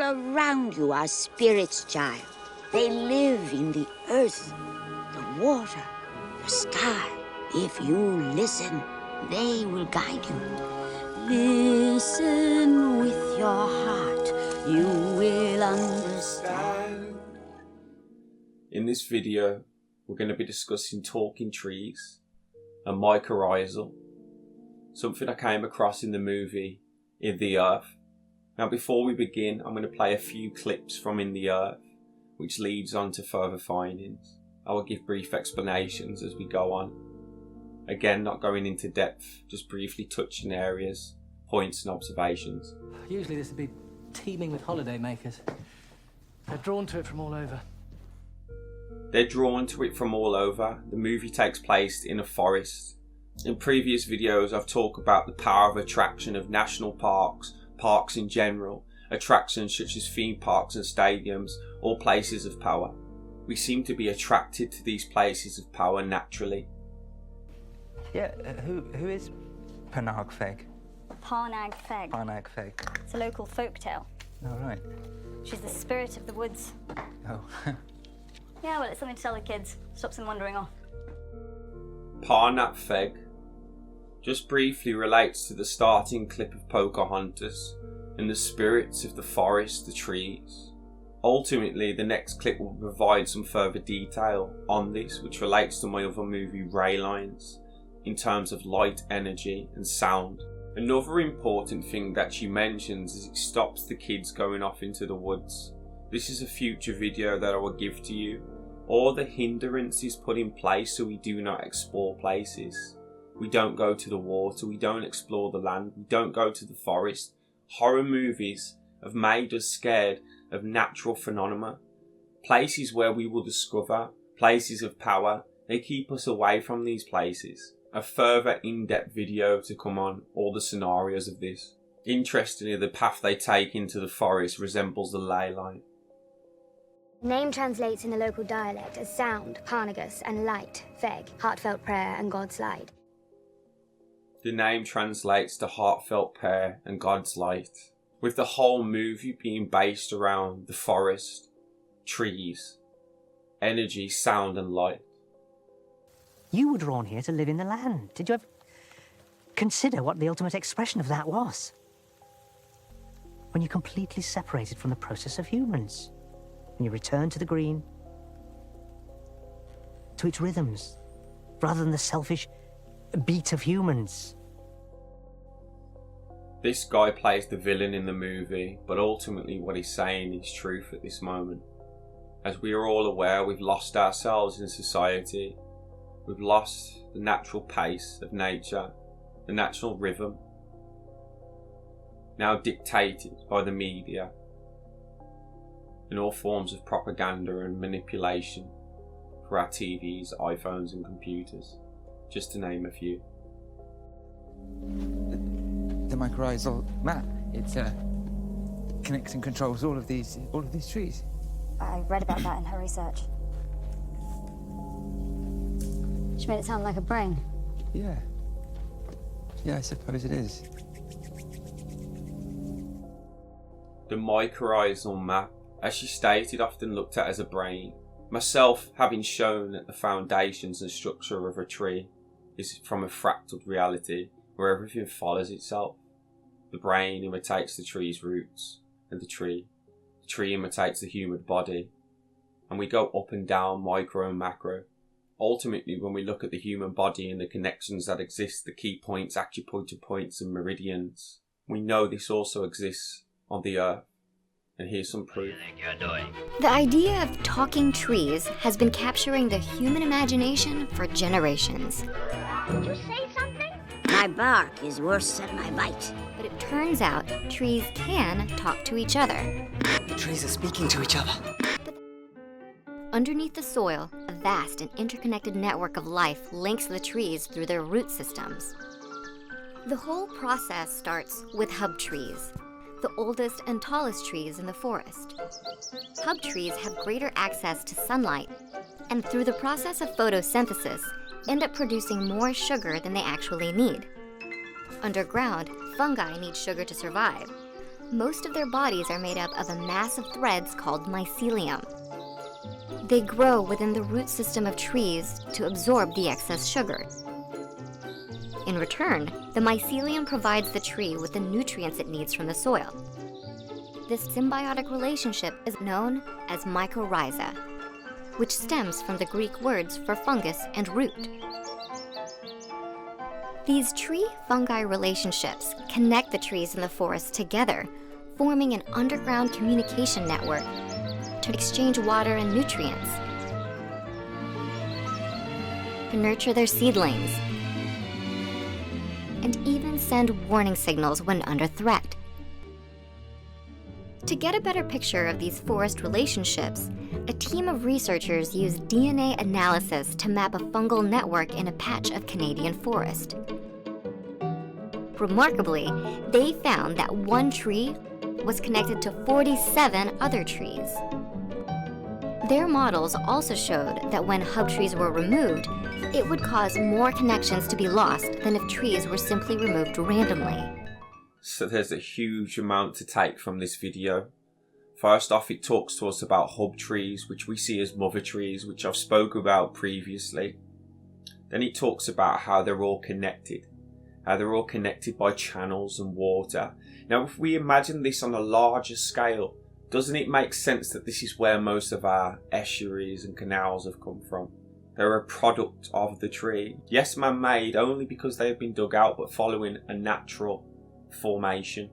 around you are spirits, child. They live in the earth, the water, the sky. If you listen, they will guide you. Listen with your heart, you will understand. In this video, we're going to be discussing talking trees and mycorrhizal, something I came across in the movie In the Earth. Now before we begin, I'm going to play a few clips from In the Earth, which leads on to further findings. I will give brief explanations as we go on. Again, not going into depth, just briefly touching areas, points and observations. Usually this would be teeming with holiday makers. They're drawn to it from all over. They're drawn to it from all over. The movie takes place in a forest. In previous videos I've talked about the power of attraction of national parks, parks in general, attractions such as theme parks and stadiums, all places of power. We seem to be attracted to these places of power naturally. Yeah, who is Panag Feg? Parnag Feg. Parnag Feg. It's a local folk tale. Oh, right. She's the spirit of the woods. Oh. Yeah, well, it's something to tell the kids. Stops them wandering off. Parnag Feg just briefly relates to the starting clip of Pocahontas and the spirits of the forest, the trees. Ultimately, the next clip will provide some further detail on this, which relates to my other movie, Ray Lines, in terms of light, energy and sound. Another important thing that she mentions is it stops the kids going off into the woods. This is a future video that I will give to you. All the hindrances put in place so we do not explore places. We don't go to the water, we don't explore the land, we don't go to the forest. Horror movies have made us scared of natural phenomena. Places where we will discover, places of power, they keep us away from these places. A further in-depth video to come on all the scenarios of this. Interestingly, the path they take into the forest resembles the ley line. The name translates in the local dialect as sound, parnagus, and light, feg, heartfelt prayer and God's light. The name translates to heartfelt prayer and God's light, with the whole movie being based around the forest, trees, energy, sound and light. You were drawn here to live in the land. Did you ever consider what the ultimate expression of that was? When you completely separated from the process of humans. When you returned to the green, to its rhythms, rather than the selfish beat of humans. This guy plays the villain in the movie, but ultimately what he's saying is truth at this moment. As we are all aware, we've lost ourselves in society. We've lost the natural pace of nature, the natural rhythm, now dictated by the media and all forms of propaganda and manipulation for our TVs, iPhones and computers, just to name a few. The mycorrhizal map, it connects and controls all of these trees. I read about that in her research. She made it sound like a brain. Yeah. Yeah, I suppose it is. The mycorrhizal map, as she stated, often looked at as a brain. Myself, having shown that the foundations and structure of a tree is from a fractal reality where everything follows itself. The brain imitates the tree's roots, and the tree imitates the human body, and we go up and down, micro and macro. Ultimately, when we look at the human body and the connections that exist, the key points, acupuncture points and meridians, we know this also exists on the earth. And here's some proof. What do you think you're doing? The idea of talking trees has been capturing the human imagination for generations. Did you say something? My bark is worse than my bite. But it turns out trees can talk to each other. The trees are speaking to each other. Underneath the soil, a vast and interconnected network of life links the trees through their root systems. The whole process starts with hub trees, the oldest and tallest trees in the forest. Hub trees have greater access to sunlight, and through the process of photosynthesis, end up producing more sugar than they actually need. Underground, fungi need sugar to survive. Most of their bodies are made up of a mass of threads called mycelium. They grow within the root system of trees to absorb the excess sugar. In return, the mycelium provides the tree with the nutrients it needs from the soil. This symbiotic relationship is known as mycorrhiza, which stems from the Greek words for fungus and root. These tree-fungi relationships connect the trees in the forest together, forming an underground communication network to exchange water and nutrients, to nurture their seedlings, and even send warning signals when under threat. To get a better picture of these forest relationships, a team of researchers used DNA analysis to map a fungal network in a patch of Canadian forest. Remarkably, they found that one tree was connected to 47 other trees. Their models also showed that when hub trees were removed, it would cause more connections to be lost than if trees were simply removed randomly. So there's a huge amount to take from this video. First off, it talks to us about hub trees, which we see as mother trees, which I've spoke about previously. Then it talks about how they're all connected. How they're all connected by channels and water. Now, if we imagine this on a larger scale, doesn't it make sense that this is where most of our estuaries and canals have come from? They're a product of the tree. Yes, man-made only because they have been dug out, but following a natural formation.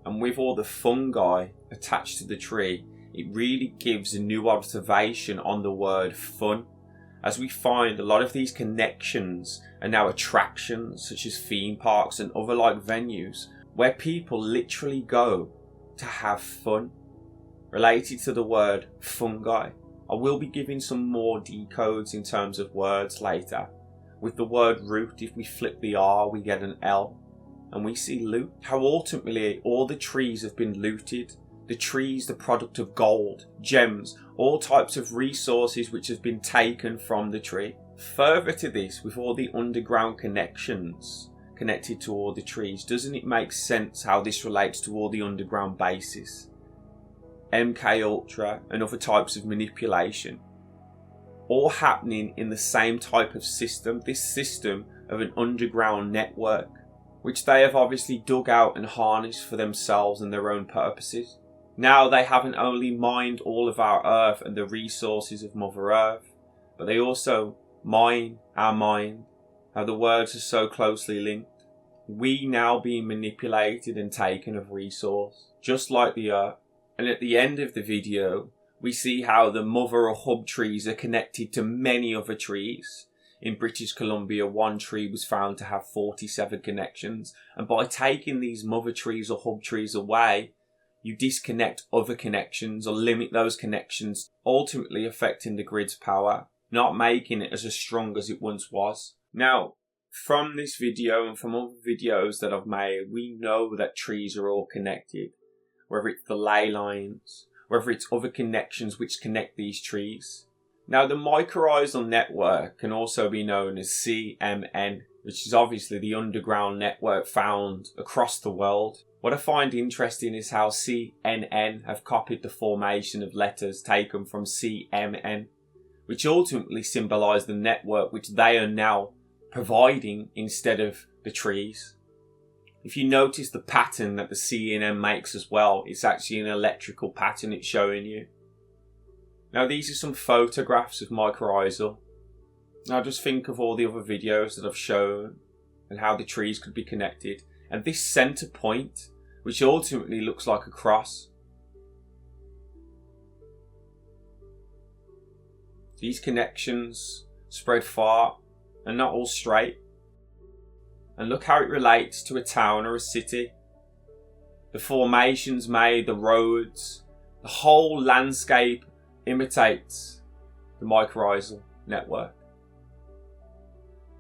And with all the fungi attached to the tree, it really gives a new observation on the word fun, as we find a lot of these connections are now attractions such as theme parks and other like venues where people literally go to have fun, related to the word fungi. I will be giving some more decodes in terms of words later. With the word root, if we flip the R, we get an L. And we see loot. How ultimately all the trees have been looted. The trees, the product of gold, gems, all types of resources which have been taken from the tree. Further to this, with all the underground connections connected to all the trees, doesn't it make sense how this relates to all the underground bases? MK Ultra and other types of manipulation. All happening in the same type of system, this system of an underground network, which they have obviously dug out and harnessed for themselves and their own purposes. Now they haven't only mined all of our Earth and the resources of Mother Earth, but they also mine our mind, how the words are so closely linked. We now being manipulated and taken of resource, just like the Earth. And at the end of the video, we see how the mother or hub trees are connected to many other trees. In British Columbia, one tree was found to have 47 connections, and by taking these mother trees or hub trees away, you disconnect other connections or limit those connections, ultimately affecting the grid's power, not making it as strong as it once was. Now, from this video and from other videos that I've made, we know that trees are all connected, whether it's the ley lines, whether it's other connections which connect these trees. Now, the mycorrhizal network can also be known as CMN, which is obviously the underground network found across the world. What I find interesting is how CNN have copied the formation of letters taken from CMN, which ultimately symbolise the network which they are now providing instead of the trees. If you notice the pattern that the CNN makes as well, it's actually an electrical pattern it's showing you. Now, these are some photographs of mycorrhizal. Now just think of all the other videos that I've shown and how the trees could be connected. And this centre point, which ultimately looks like a cross. These connections spread far and not all straight. And look how it relates to a town or a city. The formations made, the roads, the whole landscape imitates the mycorrhizal network.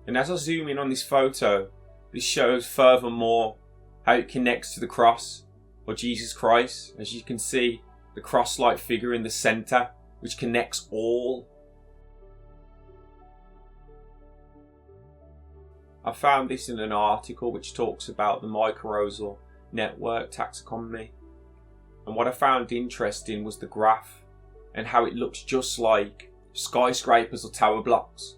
And as I zoom in on this photo, this shows furthermore how it connects to the cross, or Jesus Christ. As you can see, the cross-like figure in the centre, which connects all. I found this in an article which talks about the mycorrhizal network taxonomy, And what I found interesting was the graph and how it looks just like skyscrapers or tower blocks.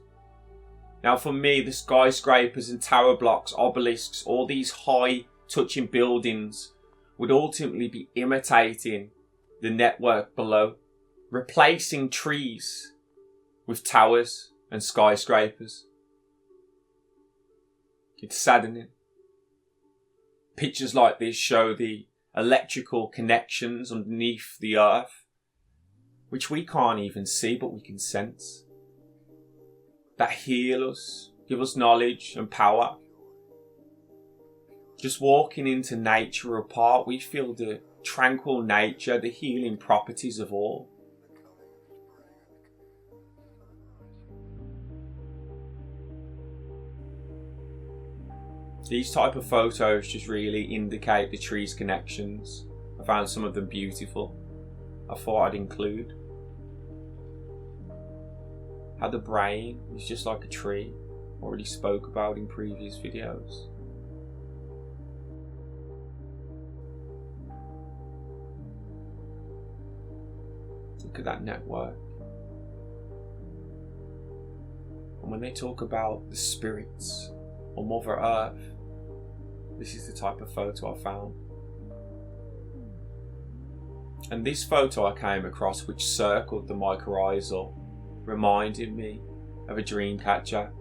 Now for me, the skyscrapers and tower blocks, obelisks, all these high touching buildings would ultimately be imitating the network below, replacing trees with towers and skyscrapers. It's saddening. Pictures like this show the electrical connections underneath the earth, which we can't even see but we can sense, that heal us, give us knowledge and power. Just walking into nature apart, we feel the tranquil nature, the healing properties of all. These type of photos just really indicate the trees' connections. I found some of them beautiful. I thought I'd include how the brain is just like a tree, already spoke about in previous videos. Look at that network. And when they talk about the spirits or Mother Earth, this is the type of photo I found. And this photo I came across, which circled the Mycorrihizal, reminded me of a dream catcher,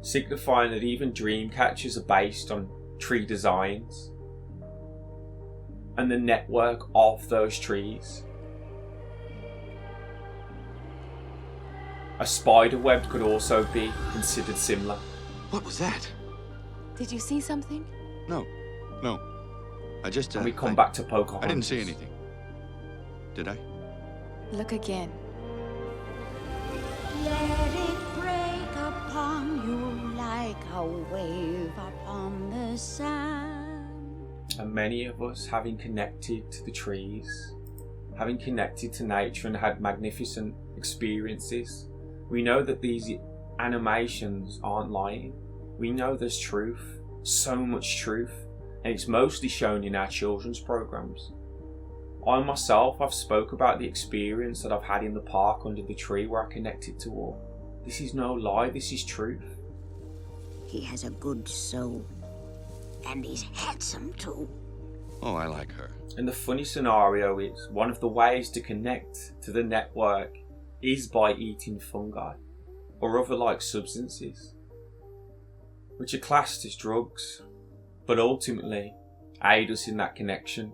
signifying that even dream catchers are based on tree designs and the network of those trees. A spider web could also be considered similar. What was that? Did you see something? No. I just... and we come back to Pocahontas. I didn't see anything. Did I? Look again. Let it break upon you like a wave upon the sand. And many of us, having connected to the trees, having connected to nature and had magnificent experiences, we know that these animations aren't lying. We know there's truth, so much truth, and it's mostly shown in our children's programs. I myself, I've spoke about the experience that I've had in the park under the tree where I connected to all. This is no lie, this is truth. He has a good soul, and he's handsome too. Oh, I like her. And the funny scenario is, one of the ways to connect to the network is by eating fungi or other like substances, which are classed as drugs, but ultimately aid us in that connection.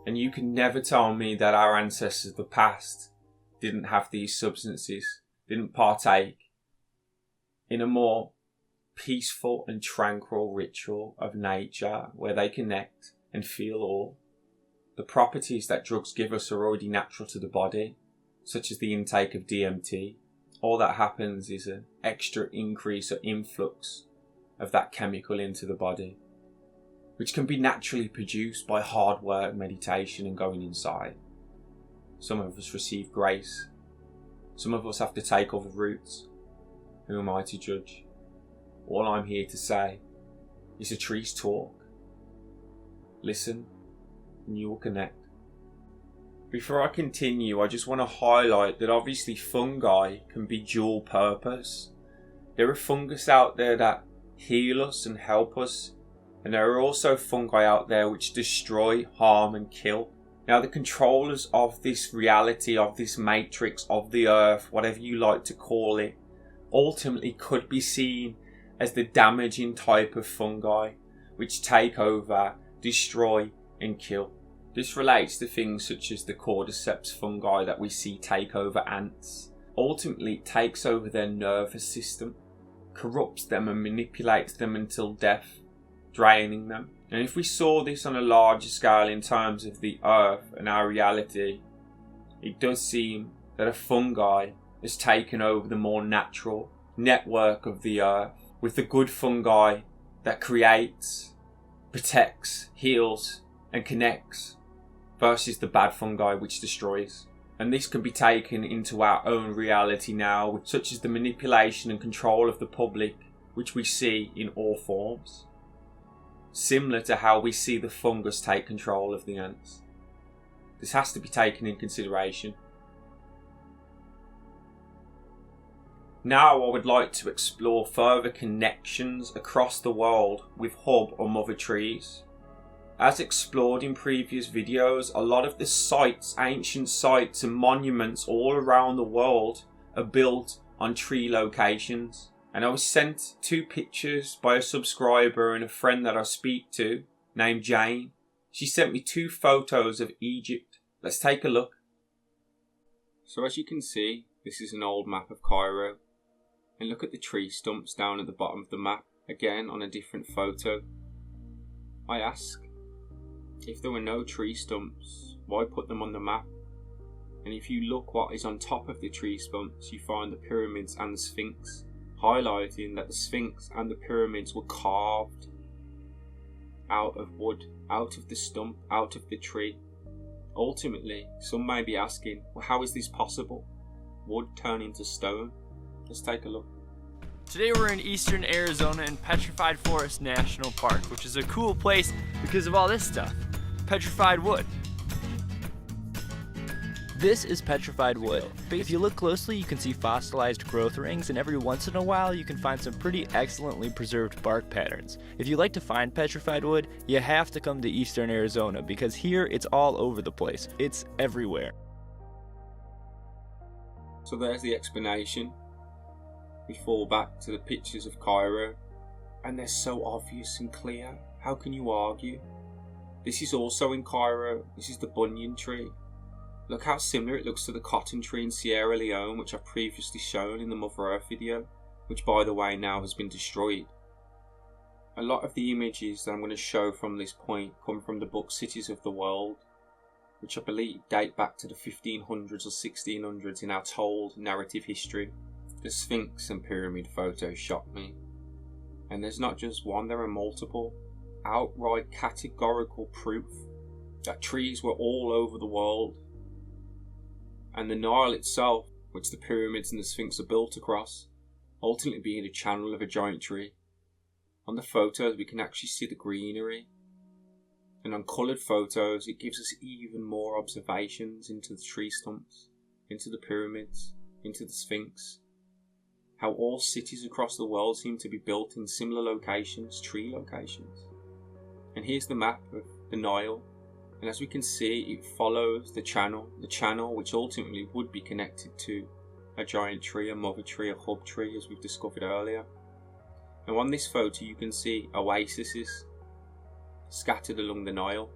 And you can never tell me that our ancestors of the past didn't have these substances, didn't partake in a more peaceful and tranquil ritual of nature where they connect and feel all. The properties that drugs give us are already natural to the body, such as the intake of DMT. All that happens is an extra increase or influx of that chemical into the body, which can be naturally produced by hard work, meditation and going inside. Some of us receive grace. Some of us have to take other routes. Who am I to judge? All I'm here to say is the trees talk. Listen and you will connect. Before I continue, I just want to highlight that obviously fungi can be dual purpose. There are fungus out there that heal us and help us, and there are also fungi out there which destroy, harm and kill. Now the controllers of this reality, of this matrix, of the earth, whatever you like to call it, ultimately could be seen as the damaging type of fungi which take over, destroy and kill. This relates to things such as the cordyceps fungi that we see take over ants. Ultimately it takes over their nervous system, corrupts them and manipulates them until death, draining them. And if we saw this on a larger scale in terms of the earth and our reality, it does seem that a fungi has taken over the more natural network of the earth, with the good fungi that creates, protects, heals and connects, versus the bad fungi which destroys. And this can be taken into our own reality now, such as the manipulation and control of the public, which we see in all forms, similar to how we see the fungus take control of the ants. This has to be taken in consideration. Now I would like to explore further connections across the world with hub or mother trees. As explored in previous videos, a lot of the sites, ancient sites and monuments all around the world are built on tree locations. And I was sent 2 pictures by a subscriber and a friend that I speak to named Jane. She sent me 2 photos of Egypt. Let's take a look. So as you can see, this is an old map of Cairo. And look at the tree stumps down at the bottom of the map, again on a different photo. I ask, if there were no tree stumps, why put them on the map? And if you look what is on top of the tree stumps, you find the pyramids and the Sphinx, highlighting that the Sphinx and the pyramids were carved out of wood, out of the stump, out of the tree. Ultimately, some may be asking, well, how is this possible? Wood turning to stone? Let's take a look. Today we're in eastern Arizona in Petrified Forest National Park, which is a cool place because of all this stuff. Petrified wood. This is petrified wood. If you look closely, you can see fossilized growth rings, and every once in a while you can find some pretty excellently preserved bark patterns. If you like to find petrified wood, you have to come to eastern Arizona because here it's all over the place. It's everywhere. So there's the explanation. We fall back to the pictures of Cairo, and they're so obvious and clear. How can you argue? This is also in Cairo. This is the banyan tree. Look how similar it looks to the cotton tree in Sierra Leone, which I've previously shown in the Mother Earth video, which by the way now has been destroyed. A lot of the images that I'm going to show from this point come from the book Cities of the World, which I believe date back to the 1500s or 1600s in our told narrative history. The Sphinx and pyramid photos shocked me. And there's not just one, there are multiple. Outright categorical proof that trees were all over the world. And the Nile itself, which the pyramids and the Sphinx are built across, ultimately being a channel of a giant tree. On the photos we can actually see the greenery. And on coloured photos it gives us even more observations into the tree stumps, into the pyramids, into the Sphinx. How all cities across the world seem to be built in similar locations, tree locations. And here's the map of the Nile, and as we can see it follows the channel which ultimately would be connected to a giant tree, a mother tree, a hub tree as we've discovered earlier. Now on this photo you can see oases scattered along the Nile.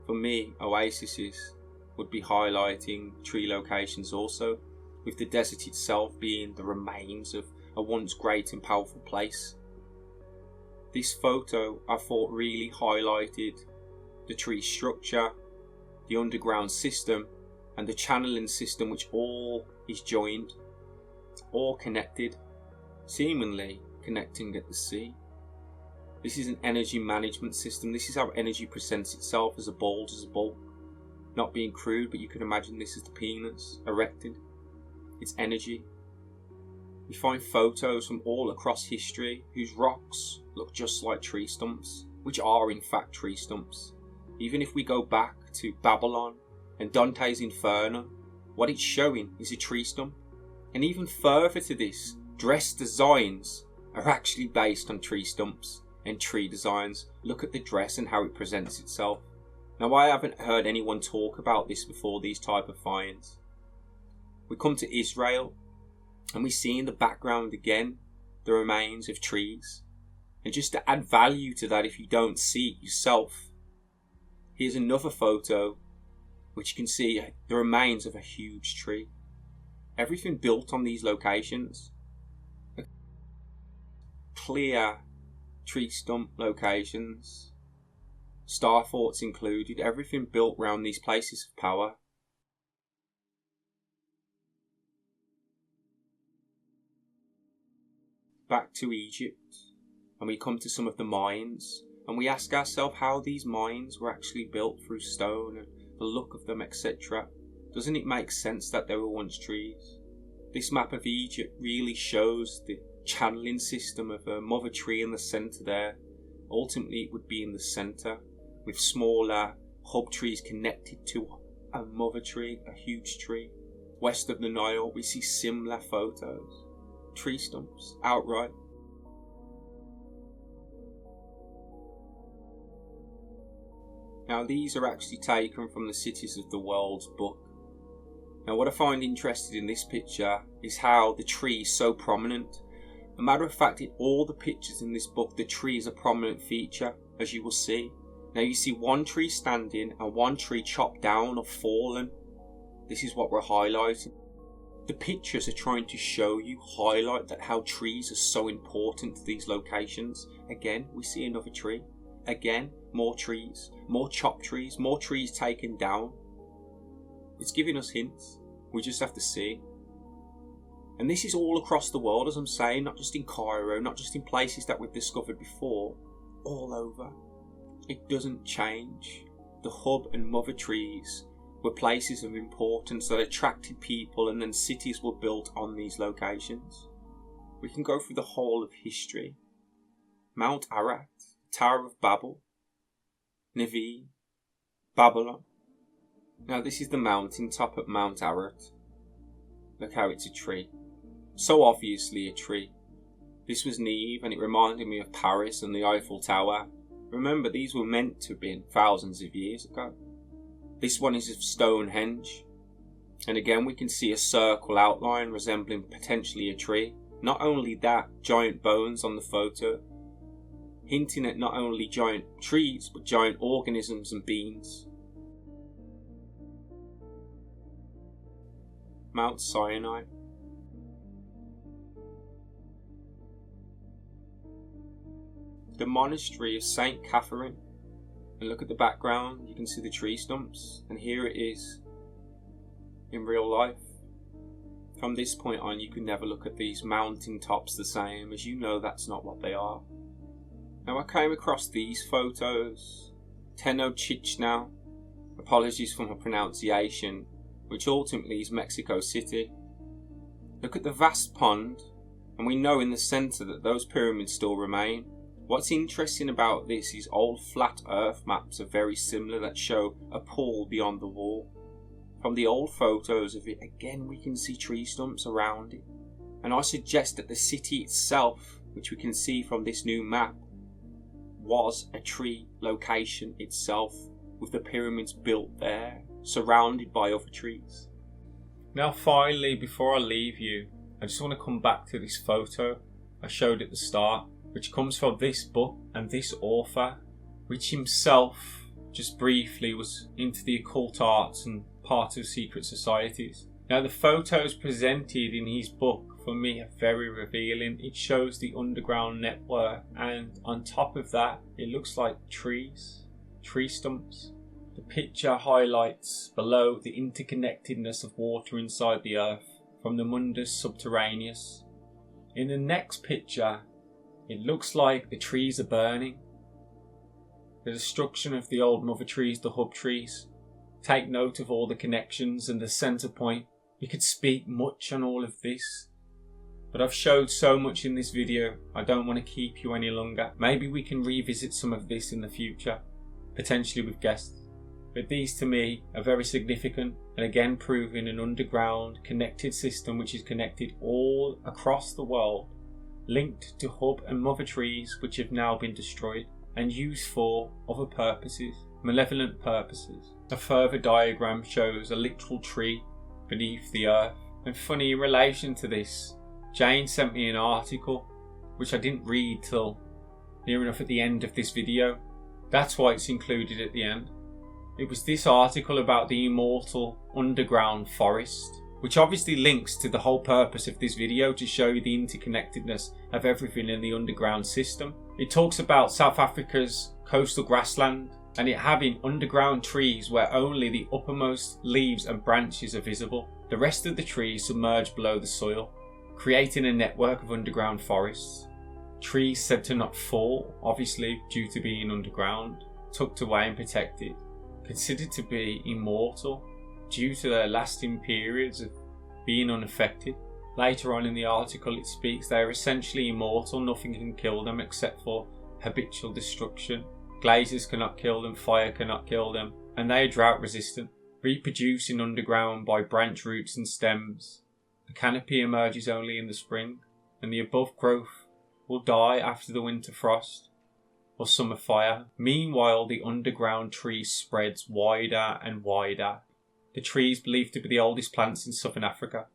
For me, oases would be highlighting tree locations also, with the desert itself being the remains of a once great and powerful place. This photo I thought really highlighted the tree structure, the underground system and the channeling system, which all is joined, all connected, seemingly connecting at the sea. This is an energy management system. This is how energy presents itself as a bulge, as a bulk. Not being crude, but you can imagine this as the penis erected. It's energy. We find photos from all across history whose rocks look just like tree stumps, which are in fact tree stumps. Even if we go back to Babylon and Dante's Inferno, what it's showing is a tree stump. And even further to this, dress designs are actually based on tree stumps and tree designs. Look at the dress and how it presents itself. Now I haven't heard anyone talk about this before, these type of finds. We come to Israel and we see in the background again the remains of trees. And just to add value to that, if you don't see it yourself, here's another photo which you can see the remains of a huge tree. Everything built on these locations, clear tree stump locations, star forts included, everything built around these places of power. Back to Egypt, and we come to some of the mines, and we ask ourselves how these mines were actually built through stone and the look of them, etc. Doesn't it make sense that they were once trees? This map of Egypt really shows the channeling system of a mother tree in the centre there. Ultimately it would be in the centre, with smaller hub trees connected to a mother tree, a huge tree. West of the Nile, we see similar photos. Tree stumps, outright. Now these are actually taken from the Cities of the World's book. Now what I find interesting in this picture is how the tree is so prominent. A matter of fact, in all the pictures in this book, the tree is a prominent feature, as you will see. Now you see one tree standing and one tree chopped down or fallen. This is what we're highlighting. The pictures are trying to show you, highlight that how trees are so important to these locations. Again, we see another tree. Again, more trees, more chopped trees, more trees taken down. It's giving us hints. We just have to see. And this is all across the world, as I'm saying, not just in Cairo, not just in places that we've discovered before, all over. It doesn't change. The hub and mother trees were places of importance that attracted people, and then cities were built on these locations. We can go through the whole of history. Mount Ararat, Tower of Babel, Nevi, Babylon. Now this is the mountain top at Mount Ararat. Look how it's a tree. So obviously a tree. This was Neve, and it reminded me of Paris and the Eiffel Tower. Remember, these were meant to have been thousands of years ago. This one is of Stonehenge. And again we can see a circle outline resembling potentially a tree. Not only that, giant bones on the photo, hinting at not only giant trees, but giant organisms and beings. Mount Sinai. The monastery of St. Catherine. And look at the background, you can see the tree stumps, and here it is in real life. From this point on, you can never look at these mountain tops the same, as you know that's not what they are. Now I came across these photos, Tenochtitlan, apologies for my pronunciation, which ultimately is Mexico City. Look at the vast pond, and we know in the centre that those pyramids still remain. What's interesting about this is old flat earth maps are very similar that show a pool beyond the wall. From the old photos of it, again we can see tree stumps around it. And I suggest that the city itself, which we can see from this new map, was a tree location itself, with the pyramids built there, surrounded by other trees. Now finally, before I leave you, I just want to come back to this photo I showed at the start, which comes from this book and this author, which himself, just briefly, was into the occult arts and part of secret societies. Now the photos presented in his book for me are very revealing. It shows the underground network, and on top of that it looks like trees, tree stumps. The picture highlights below the interconnectedness of water inside the earth from the Mundus Subterraneus. In the next picture it looks like the trees are burning. The destruction of the old mother trees, the hub trees. Take note of all the connections and the centre point. We could speak much on all of this, but I've showed so much in this video, I don't want to keep you any longer. Maybe we can revisit some of this in the future, potentially with guests. But these to me are very significant, and again proving an underground connected system which is connected all across the world, linked to hub and mother trees which have now been destroyed and used for other purposes, malevolent purposes. A further diagram shows a literal tree beneath the earth. And funny, in relation to this, Jane sent me an article which I didn't read till near enough at the end of this video. That's why it's included at the end. It was this article about the immortal underground forest, which obviously links to the whole purpose of this video, to show you the interconnectedness of everything in the underground system. It talks about South Africa's coastal grassland and it having underground trees where only the uppermost leaves and branches are visible. The rest of the trees submerge below the soil, creating a network of underground forests. Trees said to not fall, obviously due to being underground, tucked away and protected, considered to be immortal due to their lasting periods of being unaffected. Later on in the article it speaks they are essentially immortal, nothing can kill them except for habitual destruction. Glazes cannot kill them, fire cannot kill them, and they are drought resistant. reproducing underground by branch roots and stems. The canopy emerges only in the spring, and the above growth will die after the winter frost or summer fire. Meanwhile, the underground tree spreads wider and wider. The tree is believed to be the oldest plants in southern Africa.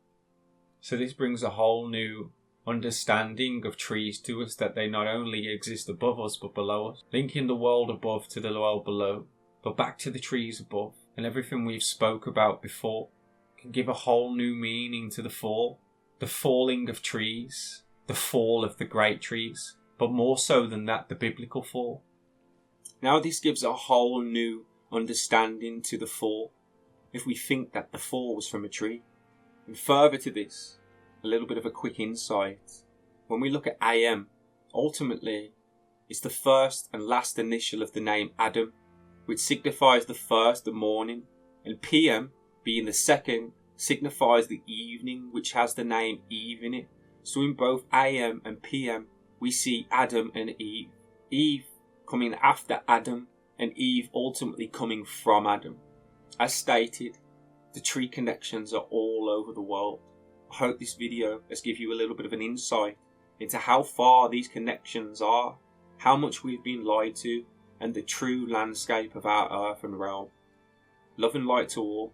So this brings a whole new understanding of trees to us, that they not only exist above us but below us, linking the world above to the world below. But back to the trees above, and everything we've spoke about before can give a whole new meaning to the fall. The falling of trees, the fall of the great trees, but more so than that, the biblical fall. Now this gives a whole new understanding to the fall, if we think that the fall was from a tree. And further to this, a little bit of a quick insight. When we look at AM, ultimately, it's the first and last initial of the name Adam, which signifies the first, the morning, and PM, being the second, signifies the evening, which has the name Eve in it. So in both AM and PM, we see Adam and Eve. Eve coming after Adam, and Eve ultimately coming from Adam. As stated, the tree connections are all over the world. I hope this video has given you a little bit of an insight into how far these connections are, how much we've been lied to, and the true landscape of our earth and realm. Love and light to all.